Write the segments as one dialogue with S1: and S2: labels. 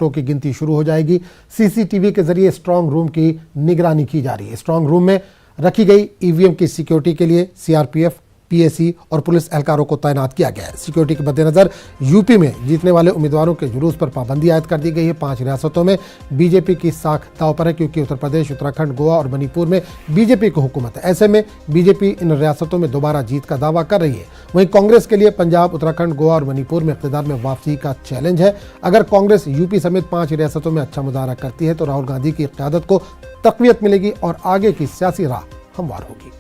S1: वोटों की गिनती शुरू हो जाएगी। सीसीटीवी के जरिए स्ट्रांग रूम की निगरानी की जा रही है। स्ट्रांग रूम में रखी गई ईवीएम की सिक्योरिटी के लिए सीआरपीएफ, पीएसी और पुलिस एहलकारों को तैनात किया गया है। सिक्योरिटी के मद्देनजर यूपी में जीतने वाले उम्मीदवारों के जुलूस पर पाबंदी आयद कर दी गई है। 5 रियासतों में बीजेपी की साख दांव पर है, क्योंकि उत्तर प्रदेश, उत्तराखंड, गोवा और मणिपुर में बीजेपी की हुकूमत है। ऐसे में बीजेपी इन रियासतों में दोबारा जीत का दावा कर रही है। वहीं कांग्रेस के लिए पंजाब, उत्तराखंड, गोवा और मणिपुर में इक़्तिदार में वापसी का चैलेंज है। अगर कांग्रेस यूपी समेत 5 रियासतों में अच्छा मुजाहरा करती है तो राहुल गांधी की क़यादत को तक़वियत मिलेगी और आगे की सियासी राह हमवार होगी।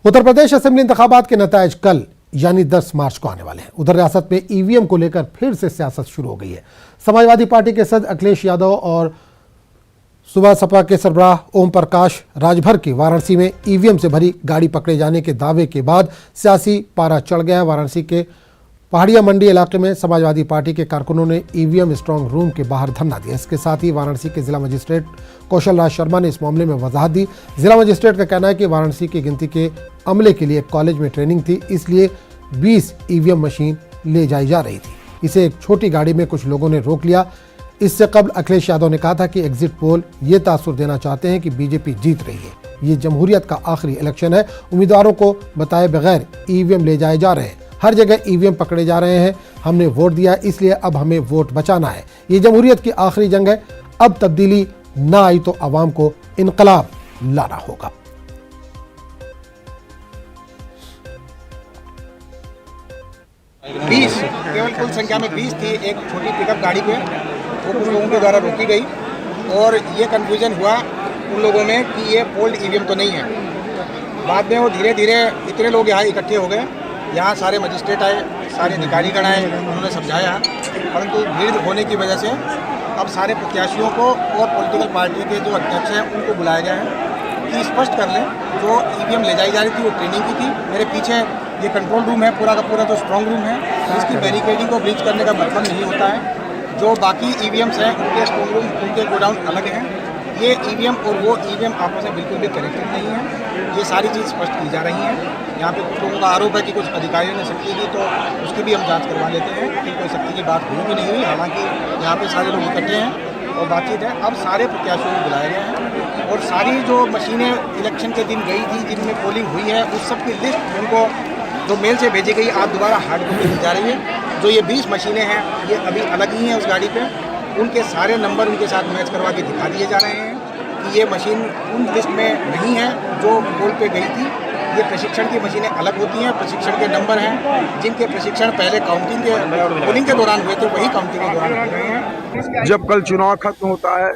S1: उत्तर प्रदेश असेंबली इंतखाबात के नतायज कल यानी 10 मार्च को आने वाले हैं। उधर रियासत में ईवीएम को लेकर फिर से सियासत शुरू हो गई है। समाजवादी पार्टी के सदस्य अखिलेश यादव और सुबह सपा के सरबराह ओम प्रकाश राजभर की वाराणसी में ईवीएम से भरी गाड़ी पकड़े जाने के दावे के बाद सियासी पारा चढ़ गया है। वाराणसी के पहाड़िया मंडी इलाके में समाजवादी पार्टी के कारकुनों ने ईवीएम स्ट्रांग रूम के बाहर धरना दिया। इसके साथ ही वाराणसी के जिला मजिस्ट्रेट कौशल राज शर्मा ने इस मामले में वजाहत दी। जिला मजिस्ट्रेट का कहना है कि वाराणसी की गिनती के अमले के लिए कॉलेज में ट्रेनिंग थी, इसलिए 20 ईवीएम मशीन ले जाई जा रही थी। इसे एक छोटी गाड़ी में कुछ लोगों ने रोक लिया। इससे कबल अखिलेश यादव ने कहा था कि एग्जिट पोल ये तासुर देना चाहते हैं कि बीजेपी जीत रही है। ये जमहूरियत का आखिरी इलेक्शन है, उम्मीदवारों को बताए बगैर ईवीएम ले जाए जा रहे हैं, हर जगह ईवीएम पकड़े जा रहे हैं। हमने वोट दिया, इसलिए अब हमें वोट बचाना है। ये जमहूरियत की आखिरी जंग है। अब तब्दीली ना आई तो अवाम को इनकलाब लाना होगा।
S2: केवल कुल संख्या में 20 थी। एक छोटी पिकअप गाड़ी पे वो कुछ लोगों के द्वारा रोकी गई और ये कंफ्यूजन हुआ उन लोगों में कि ये पोल्ड ईवीएम तो नहीं है। बाद में वो धीरे धीरे इतने लोग यहाँ इकट्ठे हो गए। यहाँ सारे मजिस्ट्रेट आए, सारे अधिकारीगण आए, उन्होंने समझाया, परंतु भीड़ होने की वजह से अब सारे प्रत्याशियों को और पॉलिटिकल पार्टी के जो अध्यक्ष हैं उनको बुलाया गया है कि स्पष्ट कर लें जो ईवीएम ले जाई जा रही थी वो ट्रेनिंग की थी। मेरे पीछे ये कंट्रोल रूम है, पूरा का पूरा जो स्ट्रांग रूम है, इसकी बैरिकेडिंग को ब्रीच करने का मतलब नहीं होता है। जो बाकी ईवीएम्स हैं उनके स्ट्रांग रूम, उनके गोडाउन अलग हैं। ये ईवीएम और वो ईवीएम आपस में बिल्कुल भी कनेक्टेड नहीं है। ये सारी चीज़ स्पष्ट की जा रही हैं। यहाँ पे कुछ लोगों का आरोप है कि कुछ अधिकारियों ने सख्ती की, तो उसकी भी हम जांच करवा लेते हैं कि कोई सख्ती की बात हुई भी नहीं हुई। हालांकि यहाँ पे सारे लोग इकट्ठे हैं और बातचीत है। अब सारे प्रत्याशियों को बुलाए गए हैं और सारी जो मशीनें इलेक्शन के दिन गई थी, जिनमें पोलिंग हुई है, उस सब की लिस्ट उनको जो मेल से भेजी गई, आज दोबारा हार्ड कॉपी दी जा रही है। जो ये 20 मशीनें हैं ये अभी अलग ही हैं उस गाड़ी पे। उनके सारे नंबर उनके साथ मैच करवा के दिखा दिए जा रहे हैं कि ये मशीन उन लिस्ट में नहीं है जो पोल पे गई थी। ये प्रशिक्षण की मशीनें अलग होती हैं, प्रशिक्षण के नंबर हैं जिनके प्रशिक्षण पहले काउंटिंग के पोलिंग के दौरान हुए थे, वही काउंटिंग के दौरान हो रहे हैं।
S3: जब कल चुनाव खत्म होता है,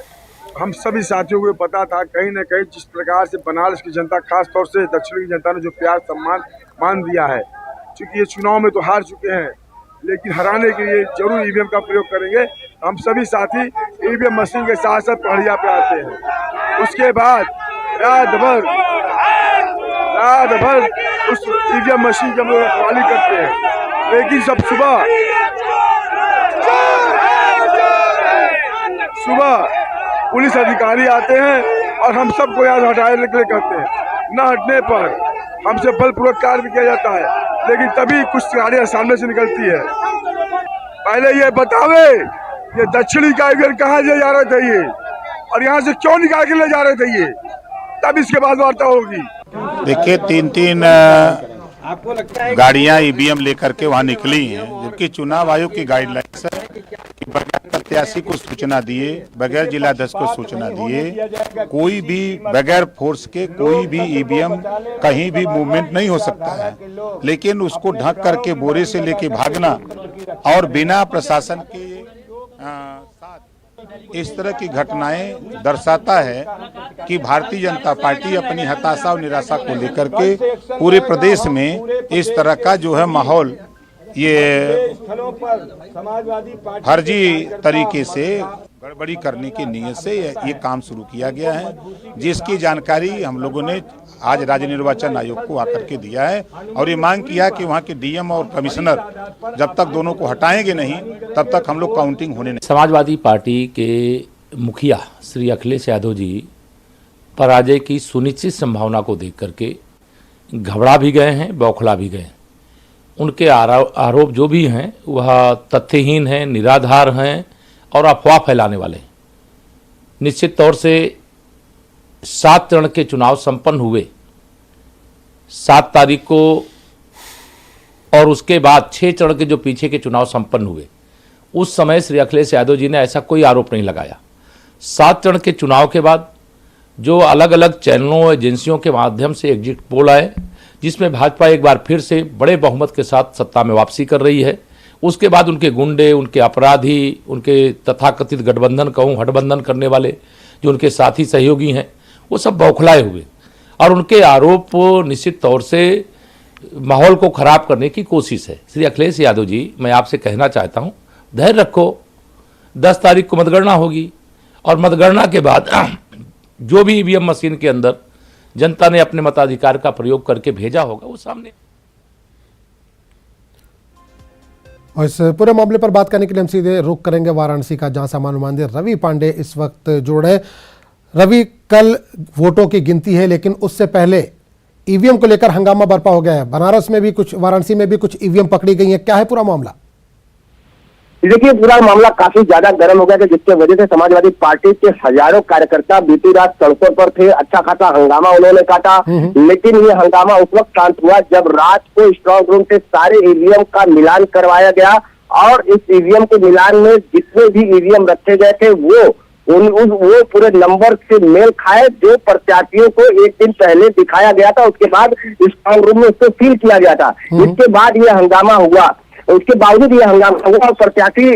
S3: हम सभी साथियों को पता था कहीं न कहीं जिस प्रकार से बनारस की जनता, खास तौर से दक्षिण की जनता ने जो प्यार सम्मान मान दिया है, क्योंकि ये चुनाव में तो हार चुके हैं, लेकिन हराने के लिए जरूर ईवीएम का प्रयोग करेंगे। हम सभी साथी ईवीएम मशीन के साथ साथ पहाड़िया पे आते हैं। उसके बाद रात भर उस ईवीएम मशीन की हम लोग रखवाली करते हैं। लेकिन सब सुबह पुलिस अधिकारी आते हैं और हम सबको यहाँ हटाने के लिए कहते हैं। न हटने पर हमसे बलपूर्वक कार्य भी किया जाता है, लेकिन तभी कुछ गाड़ियाँ सामने से निकलती है। पहले ये बतावे ये दक्षिणी का ईवीएम कहाँ ले जा रहे थे ये, और यहाँ से क्यों निकाल के ले जा रहे थे ये, तब इसके बाद वार्ता होगी।
S4: देखिए 3-3 गाड़ियां ईवीएम लेकर के वहां निकली हैं, जबकि चुनाव आयोग की गाइडलाइंस है कि बगैर प्रत्याशी को सूचना दिए, बगैर जिलाध्यक्ष को सूचना दिए, कोई भी बगैर फोर्स के कोई भी ईवीएम कहीं भी मूवमेंट नहीं हो सकता है। लेकिन उसको ढक करके बोरे से लेके भागना और बिना प्रशासन के साथ इस तरह की घटनाएं दर्शाता है कि भारतीय जनता पार्टी अपनी हताशा और निराशा को लेकर के पूरे प्रदेश में इस तरह का जो है माहौल, ये फर्जी तरीके से गड़बड़ी करने की नीयत से ये काम शुरू किया गया है, जिसकी जानकारी हम लोगों ने आज राज्य निर्वाचन आयोग को आकर के दिया है और ये मांग किया कि वहाँ के डीएम और कमिश्नर जब तक दोनों को हटाएंगे नहीं तब तक हम लोग काउंटिंग होने नहीं।
S5: समाजवादी पार्टी के मुखिया श्री अखिलेश यादव जी पराजय की सुनिश्चित संभावना को देख करके घबरा भी गए हैं, बौखला भी गए हैं। उनके आरोप जो भी हैं वह तथ्यहीन हैं, निराधार हैं और अफवाह फैलाने वाले हैं। निश्चित तौर से 7 चरण के चुनाव संपन्न हुए 7 तारीख को, और उसके बाद 6 चरण के जो पीछे के चुनाव संपन्न हुए उस समय श्री अखिलेश यादव जी ने ऐसा कोई आरोप नहीं लगाया। 7 चरण के चुनाव के बाद जो अलग अलग चैनलों, एजेंसियों के माध्यम से एग्जिट पोल आए, जिसमें भाजपा एक बार फिर से बड़े बहुमत के साथ सत्ता में वापसी कर रही है, उसके बाद उनके गुंडे, उनके अपराधी, उनके तथाकथित गठबंधन कहूँ हठबंधन करने वाले जो उनके साथी सहयोगी हैं, वो सब बौखलाए हुए और उनके आरोप निश्चित तौर से माहौल को खराब करने की कोशिश है। श्री अखिलेश यादव जी, मैं आपसे कहना चाहता हूँ, धैर्य रखो। 10 तारीख को मतगणना होगी और मतगणना के बाद जो भी ईवीएम मशीन के अंदर जनता ने अपने मताधिकार का प्रयोग करके भेजा होगा वो सामने।
S1: और इस पूरे मामले पर बात करने के लिए हम सीधे रुख करेंगे वाराणसी का, जहां सामान्य नुमाइंदे रवि पांडे इस वक्त जुड़ रहे। रवि, कल वोटों की गिनती है लेकिन उससे पहले ईवीएम को लेकर हंगामा बरपा हो गया है। बनारस में भी कुछ, वाराणसी में भी कुछ ईवीएम पकड़ी गई है। क्या है पूरा मामला?
S6: देखिए, पूरा मामला काफी ज्यादा गर्म हो गया, जिसके वजह से समाजवादी पार्टी के हजारों कार्यकर्ता बीती रात सड़कों पर थे। अच्छा खासा हंगामा उन्होंने काटा, लेकिन ये हंगामा उस वक्त शांत हुआ जब रात को स्ट्रांग रूम से सारे ईवीएम का मिलान करवाया गया और इस ईवीएम के मिलान में जितने भी ईवीएम रखे गए थे वो पूरे नंबर से मेल खाए जो प्रत्याशियों को एक दिन पहले दिखाया गया था। उसके बाद स्ट्रांग रूम में उसको सील किया गया था। इसके बाद ये हंगामा हुआ, उसके बावजूद ये हंगामा हुआ और प्रत्याशी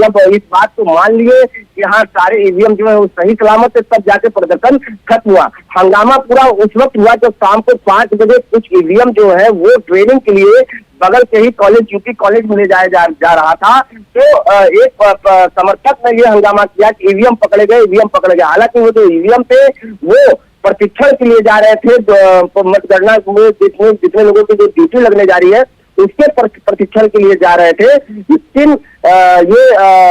S6: जब इस बात को मान लिए कि हाँ सारे ईवीएम जो है वो सही सलामत है, तब जाके प्रदर्शन खत्म हुआ। हंगामा पूरा उस वक्त हुआ जब शाम को 5 बजे कुछ ईवीएम जो है वो ट्रेनिंग के लिए बगल के ही कॉलेज, यूपी कॉलेज में ले जाया जा रहा था। तो एक समर्थक ने ये हंगामा किया कि ईवीएम पकड़े गए। हालांकि वो जो ईवीएम थे वो प्रशिक्षण के लिए जा रहे थे, मतगणना में जितने लोगों की जो ड्यूटी लगने जा रही है उसके प्रशिक्षण के लिए जा रहे थे। लेकिन ये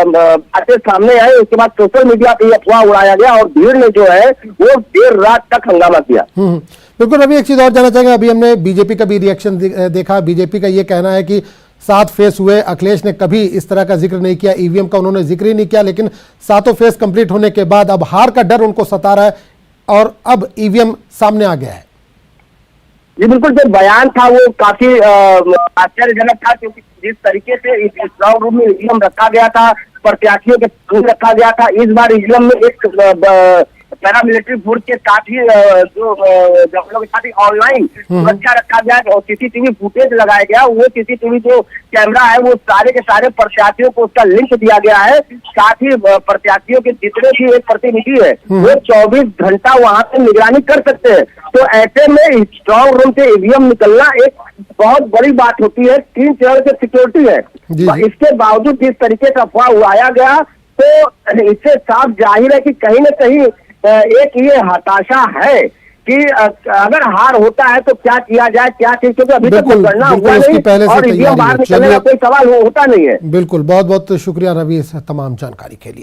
S6: बातें सामने आई, उसके बाद सोशल मीडिया पे अफवाह उड़ाया गया और भीड़ ने जो है वो देर रात तक हंगामा किया।
S1: बिल्कुल रवि, एक चीज और जानना चाहेंगे। अभी हमने बीजेपी का भी रिएक्शन देखा। बीजेपी का ये कहना है कि 7 फेस हुए, अखिलेश ने कभी इस तरह का जिक्र नहीं किया, ईवीएम का उन्होंने जिक्र ही नहीं किया, लेकिन 7 फेस कंप्लीट होने के बाद अब हार का डर उनको सता रहा है और अब ईवीएम सामने आ गया है।
S6: जी बिल्कुल, जो बयान था वो काफी आश्चर्यजनक था, क्योंकि जिस तरीके से इस स्ट्रांग रूम में ईवीएम रखा गया था, प्रत्याशियों के सामने रखा गया था, इस बार ईवीएम में एक पैरामिलिट्री फोर्स के साथ ही जो जवानों के साथ ही ऑनलाइन सुरक्षा रखा गया और सीसीटीवी फुटेज लगाया गया। वो सीसीटीवी जो कैमरा है वो सारे के सारे प्रत्याशियों को उसका लिंक दिया गया है। साथ ही प्रत्याशियों के जितने भी एक प्रतिनिधि है वो 24 घंटा वहां पे निगरानी कर सकते हैं। तो ऐसे में स्ट्रांग रूम से ईवीएम निकलना एक बहुत बड़ी बात होती है। 3 चरण की सिक्योरिटी है। इसके बावजूद जिस तरीके से अफवाह उड़ाया गया तो इससे साफ जाहिर है कि कहीं न कहीं एक ये हताशा है कि अगर हार होता है तो क्या किया जाए, क्या चीज, क्योंकि अभी तक गणना हुआ नहीं और ईवीएम बाहर निकलने का कोई सवाल होता नहीं है।
S1: बिल्कुल, बहुत बहुत शुक्रिया रवि इस तमाम जानकारी के लिए।